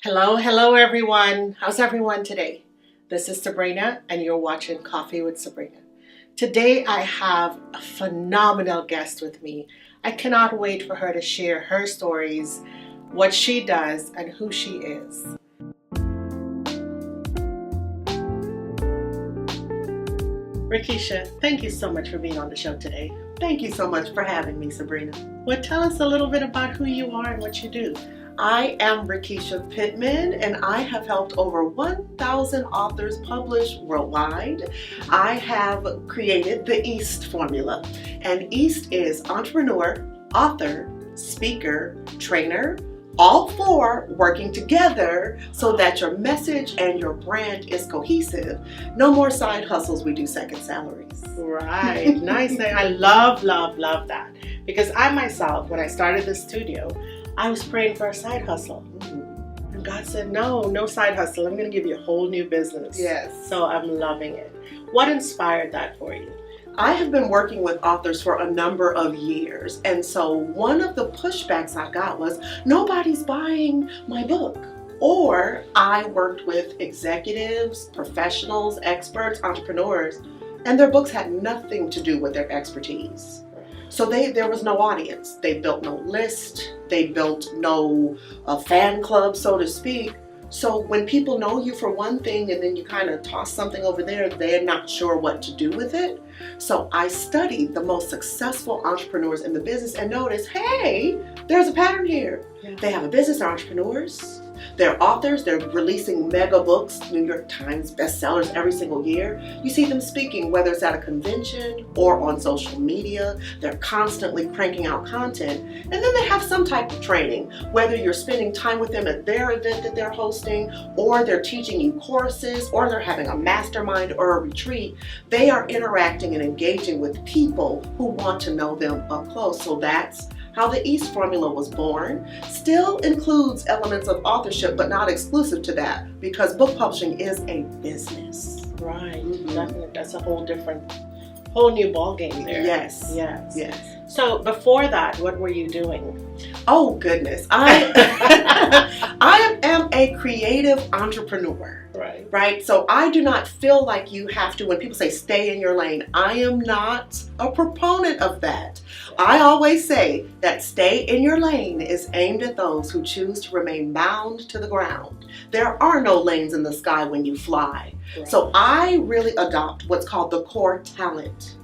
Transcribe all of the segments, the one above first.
Hello everyone. How's everyone today? This is Sabrina and you're watching Coffee with Sabrina. Today I have a phenomenal guest with me. I cannot wait for her to share her stories, what she does, and who she is. Rekesha, thank you so much for being on the show today. Thank you so much for having me, Sabrina. Well, tell us a little bit about who you are and what you do. I am Rekesha Pittman, and I have helped over 1,000 authors publish worldwide. I have created the EAST formula, and EAST is entrepreneur, author, speaker, trainer, all four working together so that your message and your brand is cohesive. No more side hustles, we do second salaries. Right, nice. I love that. Because I myself, when I started the studio, I was praying for a side hustle. And God said, no side hustle. I'm going to give you a whole new business. Yes. So I'm loving it. What inspired that for you? I have been working with authors for a number of years. And so one of the pushbacks I got was, nobody's buying my book. Or I worked with executives, professionals, experts, entrepreneurs, and their books had nothing to do with their expertise. So there was no audience. They built no list. They built no fan club, so to speak. So when people know you for one thing and then you kind of toss something over there, they're not sure what to do with it. So I studied the most successful entrepreneurs in the business and noticed, hey, there's a pattern here. Yeah. They have a business, they're entrepreneurs. They're authors, they're releasing mega books, New York Times bestsellers every single year. You see them speaking, whether it's at a convention or on social media. They're constantly cranking out content. And then they have some type of training, whether you're spending time with them at their event that they're hosting, or they're teaching you courses, or they're having a mastermind or a retreat. They are interacting and engaging with people who want to know them up close. So that's how the EAST formula was born. Still includes elements of authorship, but not exclusive to that, because book publishing is a business. Right, definitely. That's a whole new ballgame there. Yes. So before that, what were you doing? Oh goodness, I am a creative entrepreneur. Right. So I do not feel like you have to, when people say stay in your lane, I am not a proponent of that. I always say that stay in your lane is aimed at those who choose to remain bound to the ground. There are no lanes in the sky when you fly. Right. So I really adopt what's called the core talent.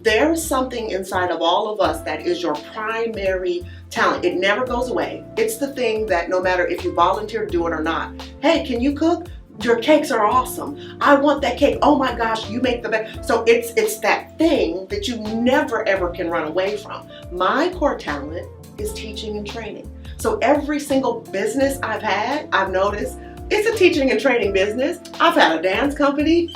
There's something inside of all of us that is your primary talent. It never goes away. It's the thing that no matter if you volunteer to do it or not. Hey, can you cook? Your cakes are awesome. I want that cake. Oh my gosh, you make the best. So it's that thing that you never ever can run away from. My core talent is teaching and training. So every single business I've had, I've noticed it's a teaching and training business. I've had a dance company.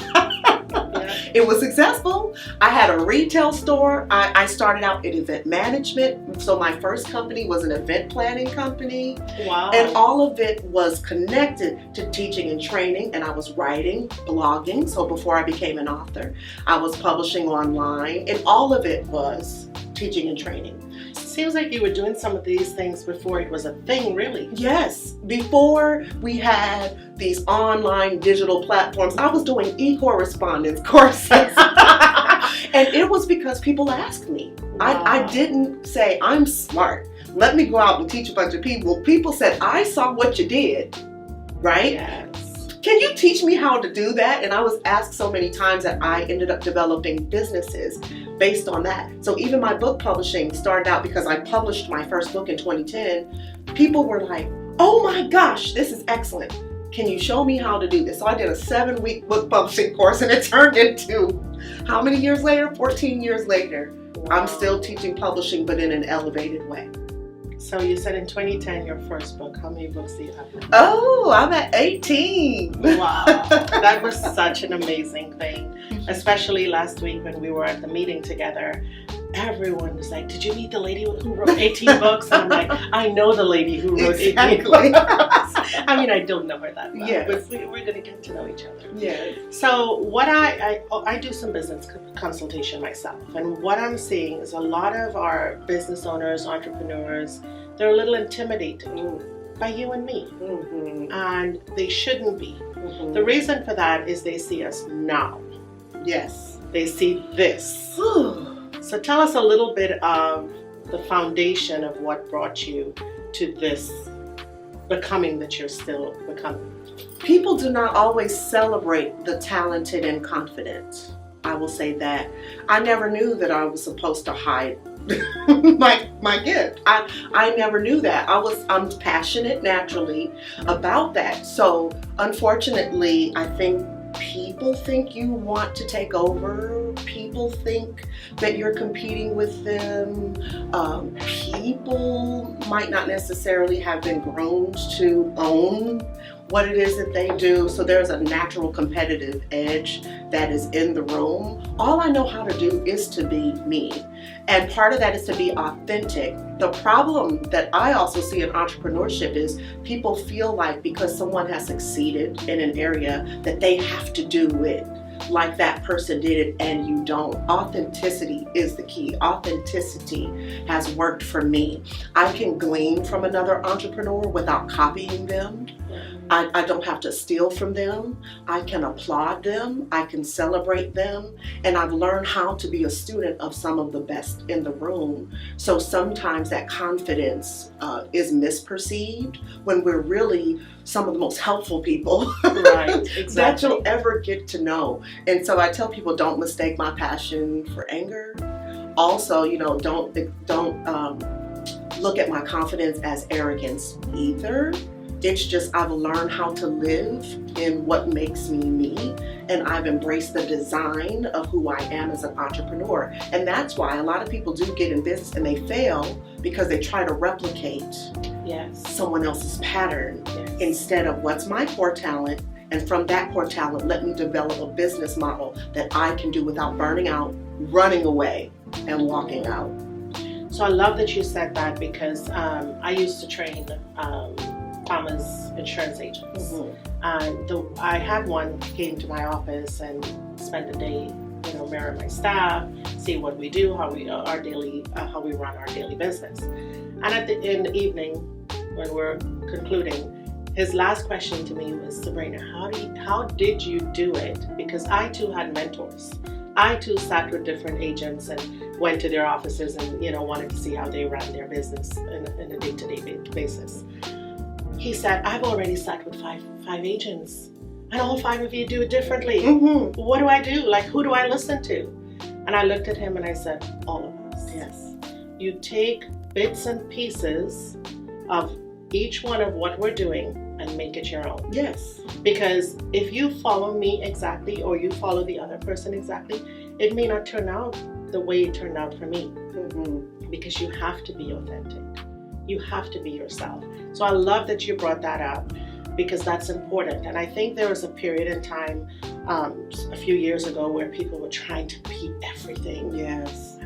It was successful. I had a retail store. I started out in event management. So my first company was an event planning company. Wow. And all of it was connected to teaching and training. And I was writing, blogging. So before I became an author, I was publishing online. And all of it was teaching and training. Seems like you were doing some of these things before it was a thing, really. Yes. Before we had these online digital platforms, I was doing e-correspondence courses. And it was because people asked me. Wow. I didn't say, I'm smart. Let me go out and teach a bunch of people. People said, I saw what you did, right? Yes. Can you teach me how to do that? And I was asked so many times that I ended up developing businesses based on that. So even my book publishing started out because I published my first book in 2010. People were like, oh my gosh, this is excellent. Can you show me how to do this? So I did a 7-week book publishing course and it turned into, how many years later? 14 years later. Wow. I'm still teaching publishing, but in an elevated way. So you said in 2010, your first book. How many books do you have now? Oh, I'm at 18. Wow. That was such an amazing thing. Especially last week when we were at the meeting together. Everyone was like, did you meet the lady who wrote 18 books? And I'm like, I know the lady who wrote 18 books. I mean, I don't know her that well, yes. But we're going to get to know each other. Yes. So what I do some business consultation myself. And what I'm seeing is a lot of our business owners, entrepreneurs, they're a little intimidated by you and me. Mm-hmm. And they shouldn't be. Mm-hmm. The reason for that is they see us now. Yes. They see this. So tell us a little bit of the foundation of what brought you to this becoming that you're still becoming. People do not always celebrate the talented and confident. I will say that. I never knew that I was supposed to hide my gift. I never knew that. I'm passionate naturally about that. So unfortunately, I think people think you want to take over. People think that you're competing with them. People might not necessarily have been groomed to own what it is that they do. So there's a natural competitive edge that is in the room. All I know how to do is to be me. And part of that is to be authentic. The problem that I also see in entrepreneurship is people feel like because someone has succeeded in an area that they have to do it like that person did it, and you don't. Authenticity is the key. Authenticity has worked for me. I can glean from another entrepreneur without copying them. I don't have to steal from them. I can applaud them. I can celebrate them. And I've learned how to be a student of some of the best in the room. So sometimes that confidence is misperceived when we're really some of the most helpful people Right, exactly. that you'll ever get to know. And so I tell people, don't mistake my passion for anger. Also, don't look at my confidence as arrogance either. It's just I've learned how to live in what makes me me, and I've embraced the design of who I am as an entrepreneur. And that's why a lot of people do get in business and they fail because they try to replicate someone else's pattern instead of what's my core talent. And from that core talent, let me develop a business model that I can do without burning out, running away, and walking out. So I love that you said that because I used to train farmers insurance agents. And I had one came to my office and spent a day, mirror my staff, see what we do, how we run our daily business. And in the evening, when we're concluding, his last question to me was, Sabrina, how did you do it? Because I too had mentors. I too sat with different agents and went to their offices and wanted to see how they ran their business in a day-to-day basis. He said, I've already sat with five agents, and all 5 of you do it differently. Mm-hmm. What do I do? Like, who do I listen to? And I looked at him and I said, all of us. Yes. You take bits and pieces of each one of what we're doing and make it your own. Yes. Because if you follow me exactly or you follow the other person exactly, it may not turn out the way it turned out for me. Mm-hmm. Because you have to be authentic. You have to be yourself. So I love that you brought that up because that's important. And I think there was a period in time a few years ago where people were trying to be everything,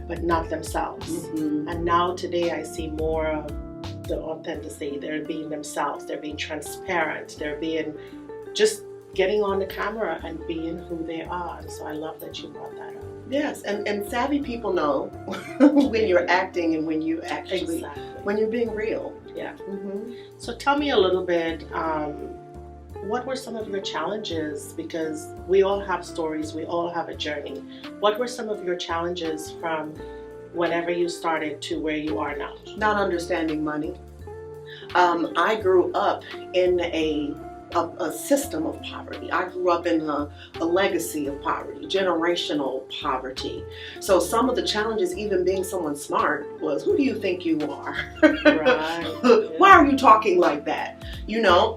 but not themselves. Mm-hmm. And now today I see more of the authenticity. They're being themselves. They're being transparent. They're being just getting on the camera and being who they are. And so I love that you brought that up. Yes, and savvy people know when you're acting and when you actually, when you're being real. Yeah. Mm-hmm. So tell me a little bit, what were some of your challenges? Because we all have stories, we all have a journey. What were some of your challenges from whenever you started to where you are now? Not understanding money. I grew up in a system of poverty. I grew up in a legacy of poverty, generational poverty. So some of the challenges, even being someone smart, was, who do you think you are? Right. Why are you talking like that?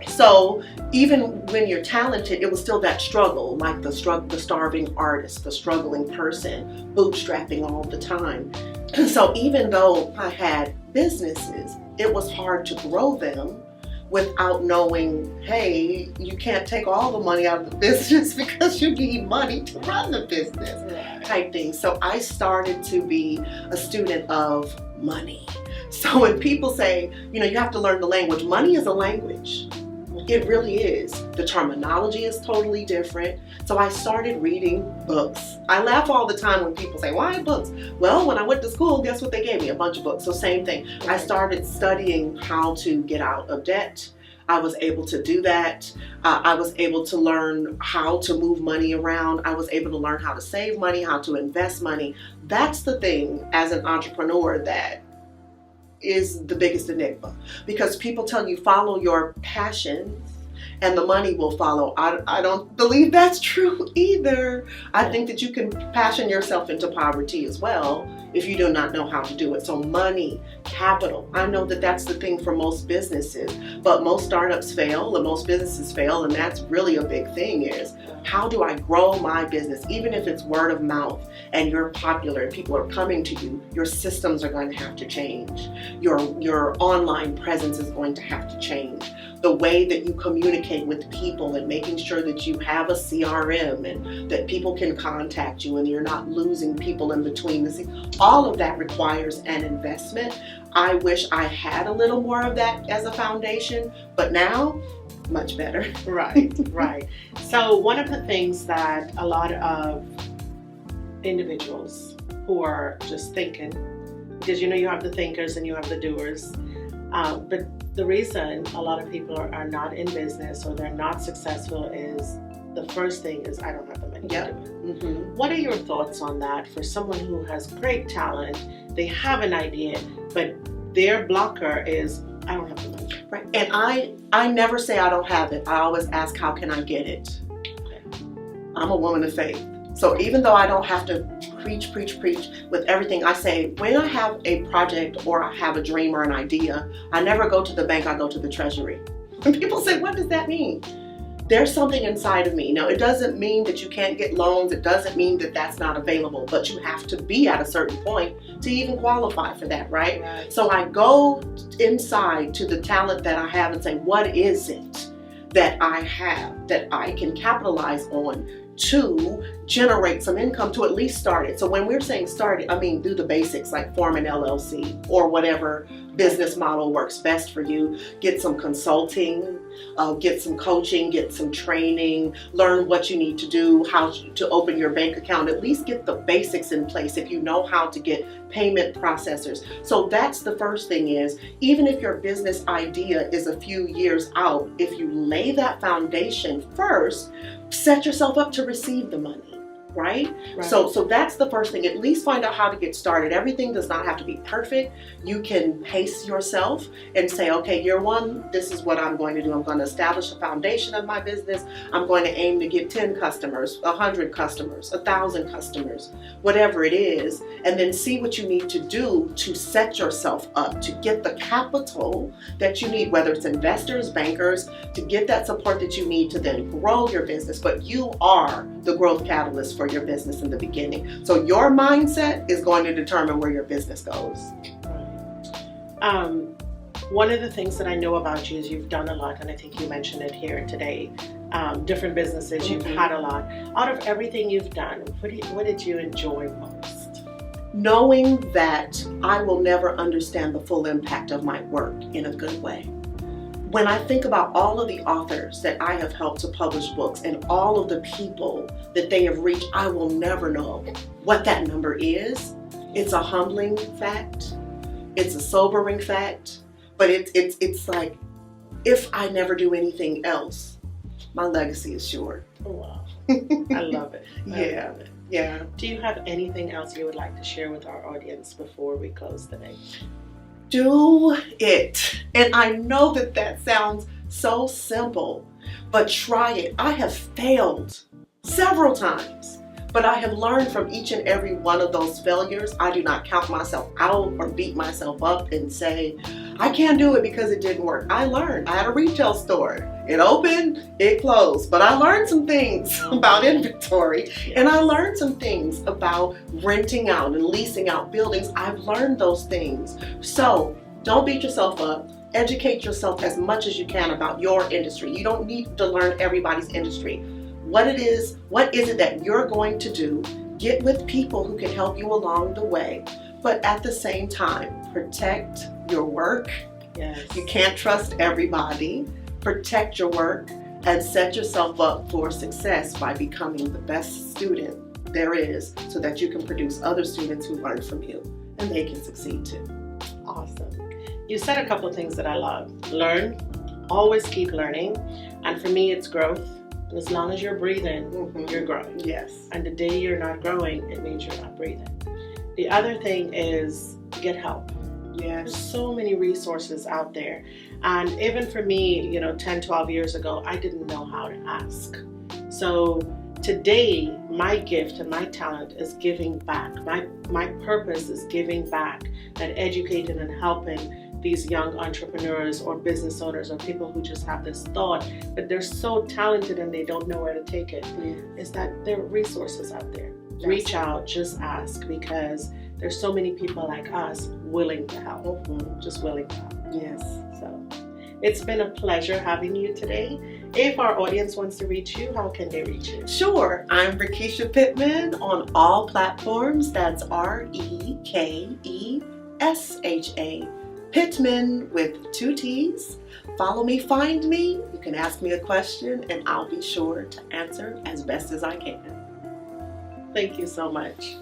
So even when you're talented, it was still that struggle, like the starving artist, the struggling person, bootstrapping all the time. So even though I had businesses, it was hard to grow them without knowing, hey, you can't take all the money out of the business because you need money to run the business type thing. So I started to be a student of money. So when people say, you have to learn the language, money is a language. It really is. The terminology is totally different. So I started reading books. I laugh all the time when people say, why books? Well, when I went to school, guess what they gave me? A bunch of books. So same thing. I started studying how to get out of debt. I was able to do that. I was able to learn how to move money around. I was able to learn how to save money, how to invest money. That's the thing as an entrepreneur that is the biggest enigma, because people tell you follow your passions and the money will follow. I don't believe that's true either. I think that you can passion yourself into poverty as well if you do not know how to do it. So money, capital, I know that that's the thing for most businesses, but most startups fail and most businesses fail, and that's really a big thing is, how do I grow my business? Even if it's word of mouth and you're popular and people are coming to you, your systems are going to have to change. Your online presence is going to have to change. The way that you communicate with people and making sure that you have a CRM and that people can contact you and you're not losing people in between the scenes. All of that requires an investment. I wish I had a little more of that as a foundation, but now, much better. Right, right. So one of the things that a lot of individuals who are just thinking, because you have the thinkers and you have the doers, but the reason a lot of people are not in business or they're not successful is the first thing is, I don't have the money to do it. Mm-hmm. What are your thoughts on that for someone who has great talent, they have an idea, but their blocker is, I don't have the money. Right. And I never say I don't have it. I always ask, how can I get it? Okay. I'm a woman of faith. So even though I don't have to preach with everything, I say, when I have a project or I have a dream or an idea, I never go to the bank, I go to the treasury. And people say, what does that mean? There's something inside of me. Now, it doesn't mean that you can't get loans. It doesn't mean that that's not available, but you have to be at a certain point to even qualify for that, right? So I go inside to the talent that I have and say, what is it that I have that I can capitalize on to generate some income to at least start it? So when we're saying start it, I mean do the basics like form an LLC or whatever business model works best for you. Get some consulting, get some coaching, get some training, learn what you need to do, how to open your bank account, at least get the basics in place if you know how to get payment processors. So that's the first thing is, even if your business idea is a few years out, if you lay that foundation first, set yourself up to receive the money. Right? So that's the first thing. At least find out how to get started. Everything does not have to be perfect. You can pace yourself and say, okay, year one, this is what I'm going to do. I'm going to establish a foundation of my business. I'm going to aim to get 10 customers, 100 customers, 1,000 customers, whatever it is, and then see what you need to do to set yourself up to get the capital that you need, whether it's investors, bankers, to get that support that you need to then grow your business. But you are the growth catalyst for your business in the beginning. So your mindset is going to determine where your business goes. One of the things that I know about you is you've done a lot, and I think you mentioned it here today. Different businesses, you've had a lot. Out of everything you've done, what did you enjoy most? Knowing that I will never understand the full impact of my work in a good way. When I think about all of the authors that I have helped to publish books and all of the people that they have reached, I will never know what that number is. It's a humbling fact. It's a sobering fact. But it's like, if I never do anything else, my legacy is short. Oh, wow. I love it. I love it. Yeah. Do you have anything else you would like to share with our audience before we close today? Do it. And I know that sounds so simple, but try it. I have failed several times, but I have learned from each and every one of those failures. I do not count myself out or beat myself up and say, I can't do it because it didn't work. I learned. I had a retail store. It opened, it closed, but I learned some things about inventory, and I learned some things about renting out and leasing out buildings. I've learned those things. So don't beat yourself up. Educate yourself as much as you can about your industry. You don't need to learn everybody's industry. What is it that you're going to do? Get with people who can help you along the way, but at the same time, protect your work. Yes. You can't trust everybody. protect your work, and set yourself up for success by becoming the best student there is so that you can produce other students who learn from you and they can succeed too. Awesome. You said a couple of things that I love. Learn, always keep learning. And for me, it's growth. And as long as you're breathing, you're growing. Yes. And the day you're not growing, it means you're not breathing. The other thing is get help. Yes. There's so many resources out there. And even for me, 10, 12 years ago, I didn't know how to ask. So today, my gift and my talent is giving back. My purpose is giving back and educating and helping these young entrepreneurs or business owners or people who just have this thought, but they're so talented and they don't know where to take it. Is that there are resources out there. Yes. Reach out, just ask, because there's so many people like us willing to help, just willing to help. Yes. So it's been a pleasure having you today. If our audience wants to reach you, how can they reach you? Sure. I'm Rekesha Pittman on all platforms. That's Rekesha Pittman with 2 T's. Follow me, find me. You can ask me a question and I'll be sure to answer as best as I can. Thank you so much.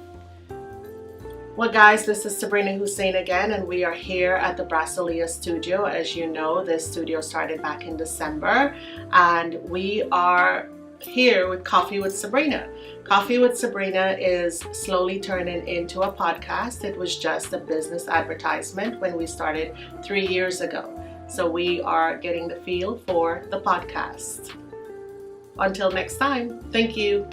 Well, guys, this is Sabrina Hussein again, and we are here at the Brasilia studio. As you know, this studio started back in December, and we are here with Coffee with Sabrina. Coffee with Sabrina is slowly turning into a podcast. It was just a business advertisement when we started 3 years ago. So we are getting the feel for the podcast. Until next time, thank you.